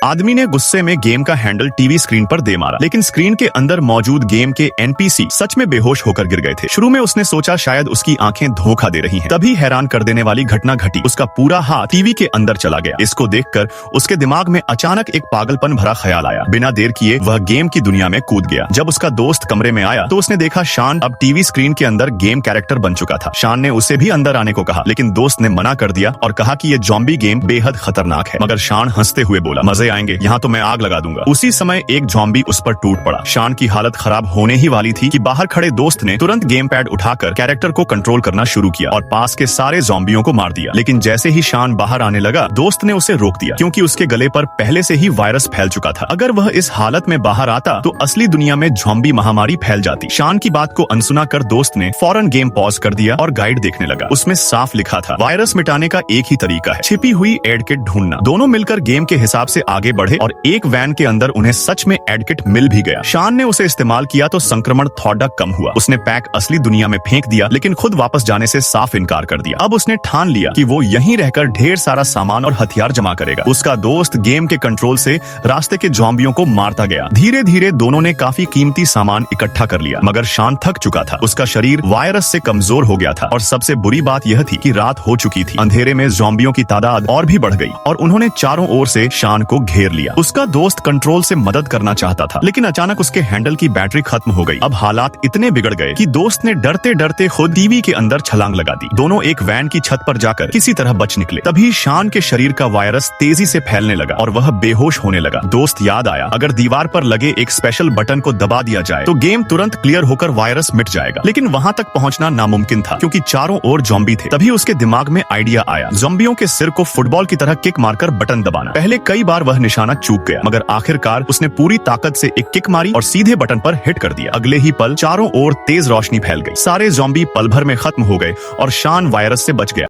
आदमी ने गुस्से में गेम का हैंडल टीवी स्क्रीन पर दे मारा, लेकिन स्क्रीन के अंदर मौजूद गेम के एनपीसी सच में बेहोश होकर गिर गए थे। शुरू में उसने सोचा शायद उसकी आंखें धोखा दे रही हैं। तभी हैरान कर देने वाली घटना घटी। उसका पूरा हाथ टीवी के अंदर चला गया। इसको देखकर उसके दिमाग में अचानक एक पागलपन भरा ख्याल आया। बिना देर किए वह गेम की दुनिया में कूद गया। जब उसका दोस्त कमरे में आया तो उसने देखा शान अब टीवी स्क्रीन के अंदर गेम कैरेक्टर बन चुका था। शान ने उसे भी अंदर आने को कहा, लेकिन दोस्त ने मना कर दिया और कहा कि ये ज़ॉम्बी गेम बेहद खतरनाक है। मगर शान हंसते हुए बोला, मजे आएंगे, यहाँ तो मैं आग लगा दूंगा। उसी समय एक ज़ॉम्बी उस पर टूट पड़ा। शान की हालत खराब होने ही वाली थी कि बाहर खड़े दोस्त ने तुरंत गेम पैड उठाकर कैरेक्टर को कंट्रोल करना शुरू किया और पास के सारे ज़ॉम्बियों को मार दिया। लेकिन जैसे ही शान बाहर आने लगा, दोस्त ने उसे रोक दिया, क्योंकि उसके गले पर पहले से ही वायरस फैल चुका था। अगर वह इस हालत में बाहर आता तो असली दुनिया में ज़ॉम्बी महामारी फैल जाती। शान की बात को अनसुना कर दोस्त ने फौरन गेम पॉज कर दिया और गाइड देखने लगा। उसमें साफ लिखा था, वायरस मिटाने का एक ही तरीका है, छिपी हुई एड किट ढूंढना। दोनों मिलकर गेम के हिसाब से आगे बढ़े और एक वैन के अंदर उन्हें सच में एड किट मिल भी गया। शान ने उसे इस्तेमाल किया तो संक्रमण थोड़ा कम हुआ। उसने पैक असली दुनिया में फेंक दिया, लेकिन खुद वापस जाने से साफ इनकार कर दिया। अब उसने ठान लिया कि वो यहीं रहकर ढेर सारा सामान और हथियार जमा करेगा। उसका दोस्त गेम के कंट्रोल से रास्ते के ज़ॉम्बियों को मारता गया। धीरे धीरे दोनों ने काफी कीमती सामान इकट्ठा कर लिया, मगर शान थक चुका था। उसका शरीर वायरस से कमजोर हो गया था और सबसे बुरी बात यह थी कि रात हो चुकी थी। अंधेरे में ज़ॉम्बियों की तादाद और भी बढ़ गई और उन्होंने चारों ओर से शान को घेर लिया। उसका दोस्त कंट्रोल से मदद करना चाहता था, लेकिन अचानक उसके हैंडल की बैटरी खत्म हो गई। अब हालात इतने बिगड़ गए कि दोस्त ने डरते डरते खुद टीवी के अंदर छलांग लगा दी। दोनों एक वैन की छत पर जाकर किसी तरह बच निकले। तभी शान के शरीर का वायरस तेजी से फैलने लगा और वह बेहोश होने लगा। दोस्त याद आया, अगर दीवार पर लगे एक स्पेशल बटन को दबा दिया जाए तो गेम तुरंत क्लियर होकर वायरस मिट जाएगा। लेकिन वहां तक पहुंचना नामुमकिन था, क्योंकि चारों ओर ज़ॉम्बी थे। तभी उसके दिमाग में आइडिया आया, ज़ॉम्बियों के सिर को फुटबॉल की तरह किक मारकर बटन दबाना। पहले कई बार वह निशाना चूक गया, मगर आखिरकार उसने पूरी ताकत से एक किक मारी और सीधे बटन पर हिट कर दिया। अगले ही पल चारों ओर तेज रोशनी फैल गई। सारे ज़ॉम्बी पल भर में खत्म हो गए और शान वायरस से बच गया।